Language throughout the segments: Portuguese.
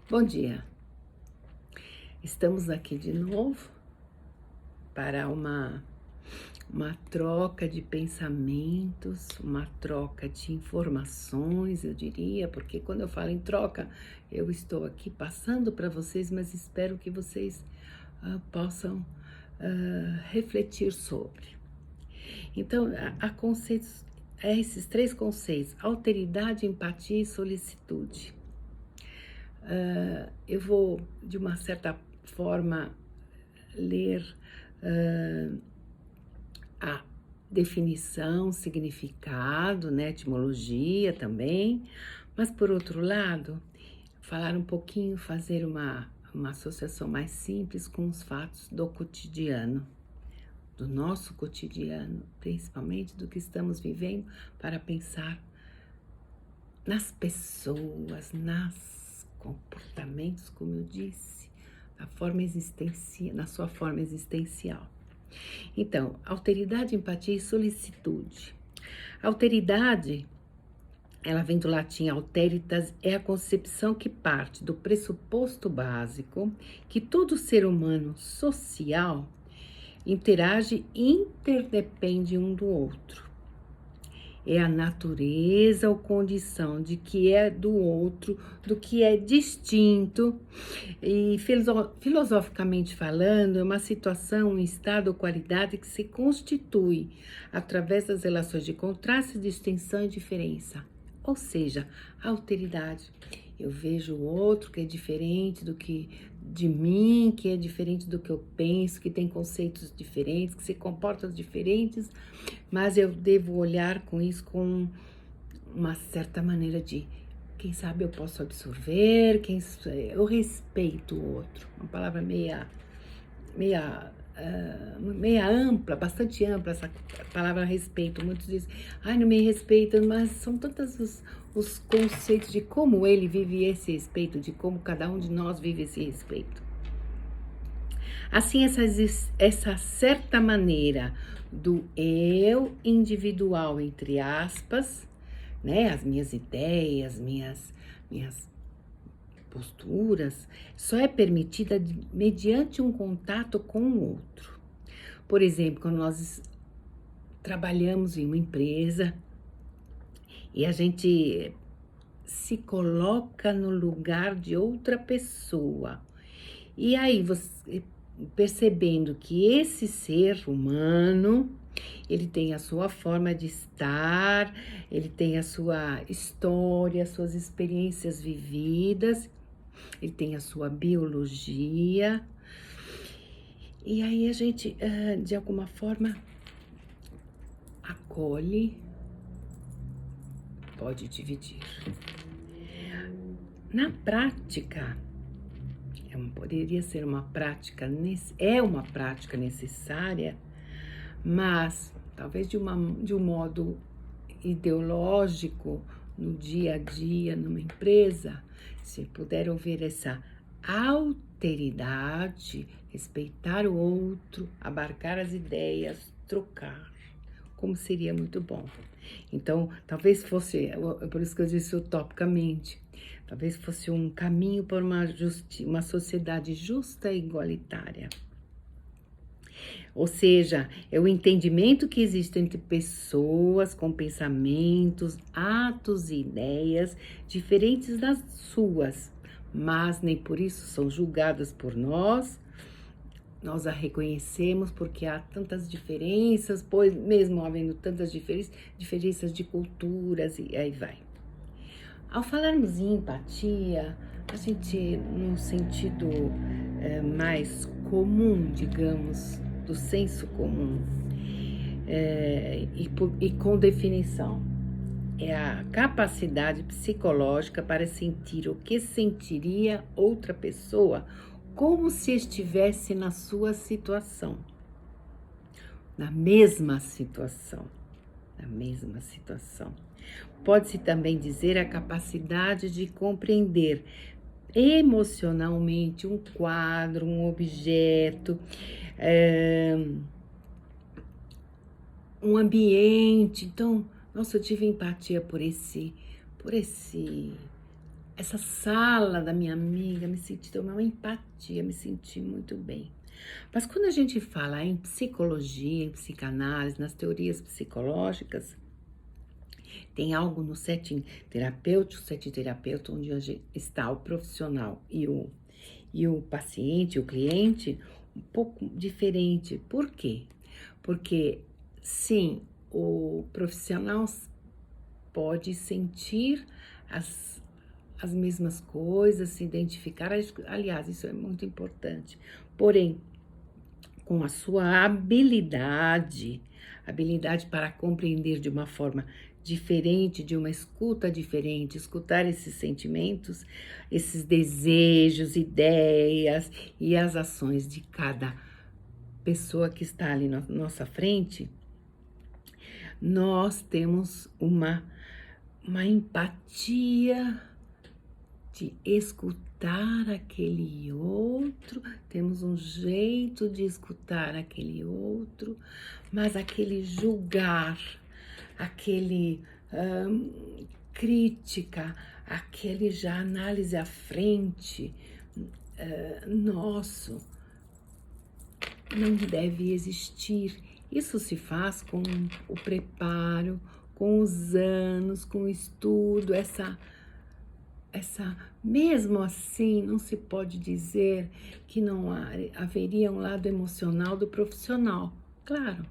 Bom dia, estamos aqui de novo para uma troca de pensamentos, uma troca de informações, eu diria, porque quando eu falo em troca, eu estou aqui passando para vocês, mas espero que vocês possam refletir sobre. Então, há conceitos, esses três conceitos: alteridade, empatia e solicitude. Eu vou, de uma certa forma, ler a definição, significado, né, etimologia também, mas por outro lado, falar um pouquinho, fazer uma associação mais simples com os fatos do cotidiano, do nosso cotidiano, principalmente do que estamos vivendo, para pensar nas pessoas, nas comportamentos, como eu disse, na sua forma existencial. Então, alteridade, empatia e solicitude. Alteridade, ela vem do latim alteritas, é a concepção que parte do pressuposto básico que todo ser humano social interage e interdepende um do outro. É a natureza ou condição de que é do outro, do que é distinto. E filosoficamente falando, é uma situação, um estado ou qualidade que se constitui através das relações de contraste, distinção e diferença. Ou seja, a alteridade. Eu vejo o outro que é diferente do que de mim, que é diferente do que eu penso, que tem conceitos diferentes, que se comporta diferentes, mas eu devo olhar com isso com uma certa maneira de, quem sabe eu posso absorver, eu respeito o outro. Uma palavra meia ampla, bastante ampla essa palavra respeito. Muitos dizem, ai, não me respeitam, mas são tantos os conceitos de como ele vive esse respeito, de como cada um de nós vive esse respeito. Assim, essa certa maneira do eu individual, entre aspas, né, as minhas ideias, minhas posturas, só é permitida mediante um contato com o outro. Por exemplo, quando nós trabalhamos em uma empresa e a gente se coloca no lugar de outra pessoa, e aí você percebendo que esse ser humano, ele tem a sua forma de estar, ele tem a sua história, as suas experiências vividas, ele tem a sua biologia, e aí a gente, de alguma forma, acolhe, pode dividir. Na prática, poderia ser uma prática, é uma prática necessária, mas talvez de um modo ideológico, no dia a dia, numa empresa, se puder ouvir essa alteridade, respeitar o outro, abarcar as ideias, trocar, como seria muito bom. Então, talvez fosse, por isso que eu disse utopicamente, talvez fosse um caminho para uma sociedade justa e igualitária. Ou seja, é o entendimento que existe entre pessoas com pensamentos, atos e ideias diferentes das suas, mas nem por isso são julgadas por nós. Nós a reconhecemos porque há tantas diferenças, pois mesmo havendo tantas diferenças de culturas e aí vai. Ao falarmos em empatia, a gente, no sentido mais comum, digamos, do senso comum, e com definição, é a capacidade psicológica para sentir o que sentiria outra pessoa como se estivesse na sua situação, na mesma situação. Pode-se também dizer a capacidade de compreender emocionalmente um quadro, um objeto, um ambiente. Então, nossa, eu tive empatia por esse essa sala da minha amiga, me senti uma empatia, me senti muito bem. Mas quando a gente fala em psicologia, em psicanálise, nas teorias psicológicas, tem algo no setting terapêutico, setting terapêutico, onde está o profissional e o paciente, o cliente, um pouco diferente. Por quê? Porque, sim, o profissional pode sentir as mesmas coisas, se identificar. Aliás, isso é muito importante. Porém, com a sua habilidade para compreender de uma forma diferente, de uma escuta diferente, escutar esses sentimentos, esses desejos, ideias e as ações de cada pessoa que está ali na nossa frente, nós temos uma empatia de escutar aquele outro, temos um jeito de escutar aquele outro, mas aquele julgar, aquele crítica, aquele já análise à frente, nosso, não deve existir. Isso se faz com o preparo, com os anos, com o estudo, mesmo assim, não se pode dizer que não haveria um lado emocional do profissional. Claro,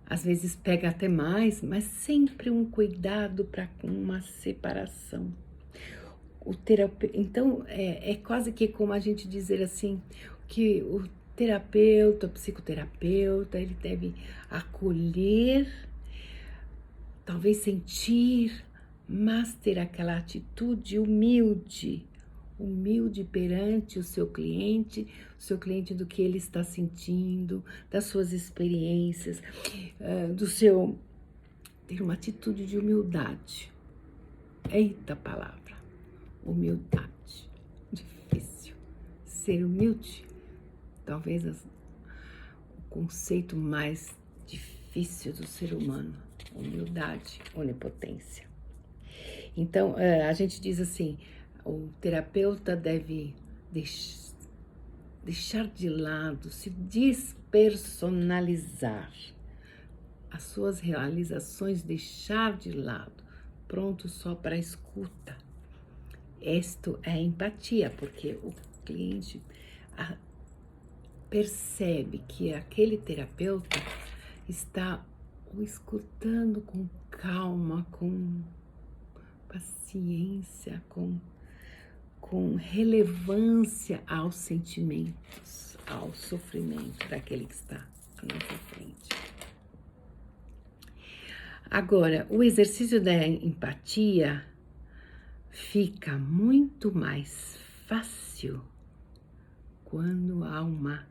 às vezes pega até mais, mas sempre um cuidado para uma separação. Então, é quase que como a gente dizer assim, que o terapeuta, o psicoterapeuta, ele deve acolher, talvez sentir, mas ter aquela atitude humilde perante o seu cliente do que ele está sentindo, das suas experiências, ter uma atitude de humildade. Eita palavra, humildade, difícil. Ser humilde, talvez o conceito mais difícil do ser humano, humildade, onipotência. Então, a gente diz assim, o terapeuta deve deixar de lado, se despersonalizar, as suas realizações deixar de lado, pronto só para a escuta. Isto é empatia, porque o cliente percebe que aquele terapeuta está o escutando com calma, com paciência, com relevância aos sentimentos, ao sofrimento daquele que está à nossa frente. Agora, o exercício da empatia fica muito mais fácil quando há uma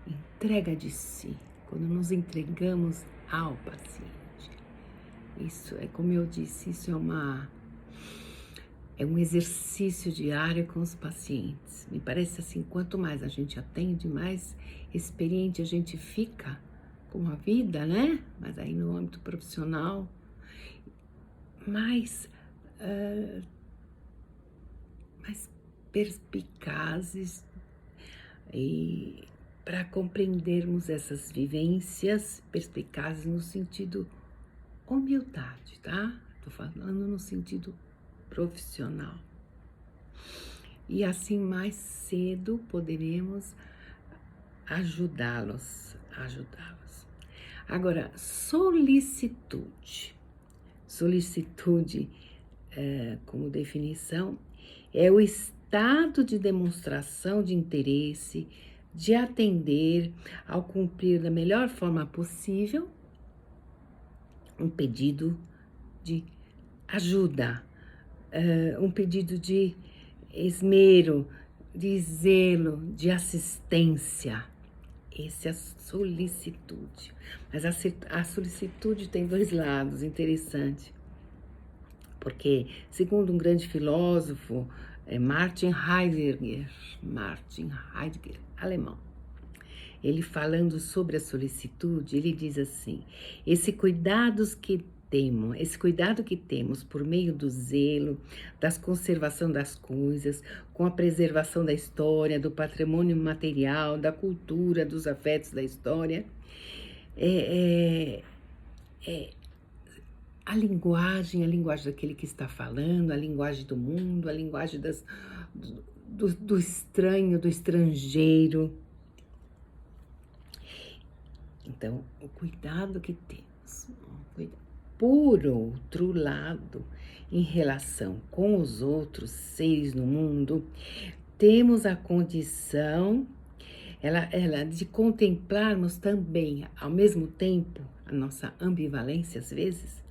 entrega de si, quando nos entregamos ao paciente. Isso é, como eu disse, isso é um exercício diário com os pacientes. Me parece assim, quanto mais a gente atende, mais experiente a gente fica com a vida, né? Mas aí no âmbito profissional, mais perspicazes e para compreendermos essas vivências, perspicazes no sentido humildade, tá? Tô falando no sentido profissional. E assim mais cedo poderemos ajudá-los. Agora, solicitude. Solicitude, como definição, é o estado de demonstração de interesse, de atender ao cumprir da melhor forma possível um pedido de ajuda, um pedido de esmero, de zelo, de assistência. Essa é a solicitude. Mas a solicitude tem dois lados, interessante. Porque, segundo um grande filósofo, Martin Heidegger, alemão, ele falando sobre a solicitude, ele diz assim: esse cuidados que temos, esse cuidado que temos por meio do zelo, da conservação das coisas, com a preservação da história, do patrimônio material, da cultura, dos afetos da história, é, a linguagem daquele que está falando, a linguagem do mundo, a linguagem do estranho, do estrangeiro. Então, o cuidado que temos. Por outro lado, em relação com os outros seres no mundo, temos a condição ela de contemplarmos também, ao mesmo tempo, a nossa ambivalência, às vezes,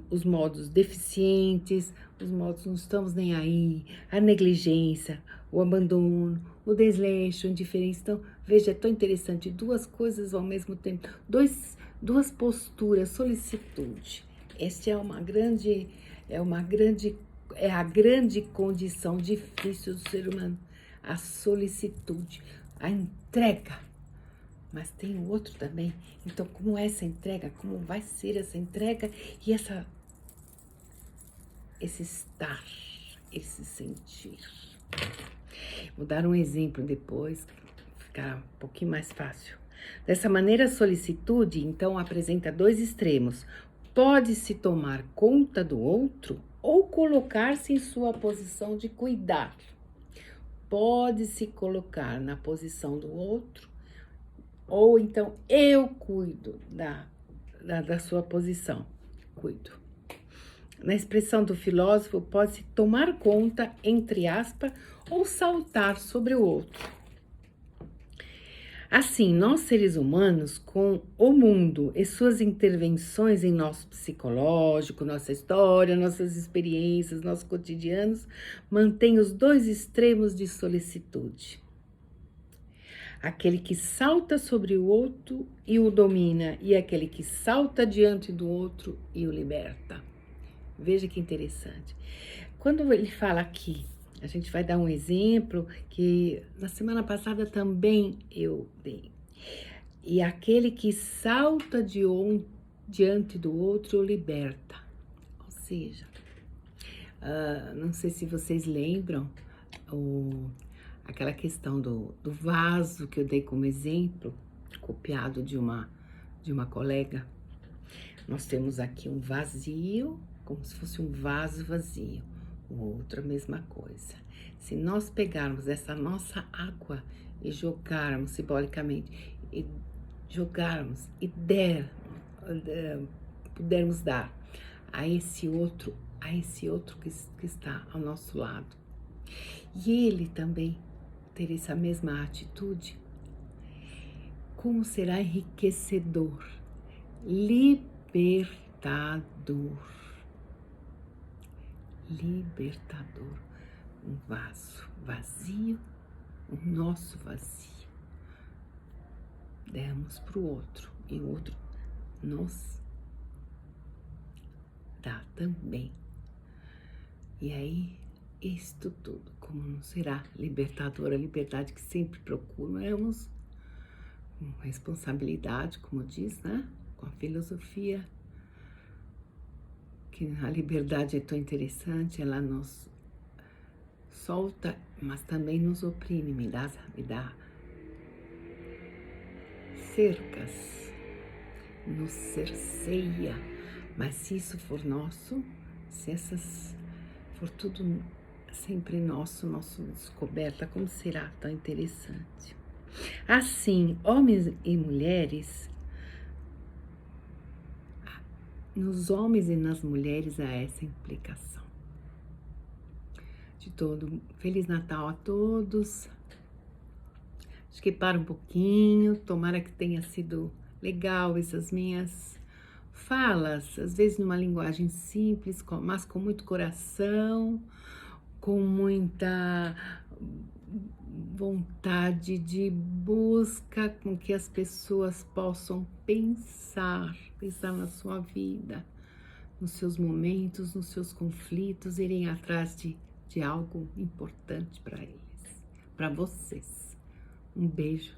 os modos deficientes, os modos não estamos nem aí, a negligência, o abandono, o desleixo, a indiferença. Então, veja, é tão interessante, duas coisas ao mesmo tempo, duas posturas, solicitude. Esta é a grande condição difícil do ser humano, a solicitude, a entrega. Mas tem o outro também. Então, como é essa entrega? Como vai ser essa entrega? E esse estar, esse sentir. Vou dar um exemplo depois, ficar um pouquinho mais fácil. Dessa maneira, a solicitude, então, apresenta dois extremos. Pode-se tomar conta do outro ou colocar-se em sua posição de cuidar. Pode-se colocar na posição do outro, ou então eu cuido da sua posição, cuido. Na expressão do filósofo, pode-se tomar conta, entre aspas, ou saltar sobre o outro. Assim, nós seres humanos, com o mundo e suas intervenções em nosso psicológico, nossa história, nossas experiências, nossos cotidianos, mantém os dois extremos de solicitude. Aquele que salta sobre o outro e o domina, e aquele que salta diante do outro e o liberta. Veja que interessante. Quando ele fala aqui, a gente vai dar um exemplo que na semana passada também eu dei. E aquele que salta diante do outro o liberta. Ou seja, não sei se vocês lembram aquela questão do vaso que eu dei como exemplo, copiado de uma colega. Nós temos aqui um vazio, como se fosse um vaso vazio. O outro, a mesma coisa. Se nós pegarmos essa nossa água e jogarmos simbolicamente, e jogarmos e pudermos dar a esse outro que está ao nosso lado, e ele também ter essa mesma atitude, como será enriquecedor, libertador. Um vaso vazio, o nosso vazio, demos para o outro e o outro nos dá também. E aí, isto tudo, como não será libertador, a liberdade que sempre procuramos, com responsabilidade, como diz, né? Com a filosofia, que a liberdade é tão interessante, ela nos solta, mas também nos oprime, me dá cercas, nos cerceia. Mas se isso for nosso, se essas for tudo sempre nosso descoberta, como será tão interessante? Assim, homens e mulheres, nos homens e nas mulheres há essa implicação. De todo, Feliz Natal a todos. Acho que para um pouquinho, tomara que tenha sido legal essas minhas falas, às vezes numa linguagem simples, mas com muito coração, com muita vontade de busca com que as pessoas possam pensar na sua vida, nos seus momentos, nos seus conflitos, irem atrás de algo importante para eles, para vocês. Um beijo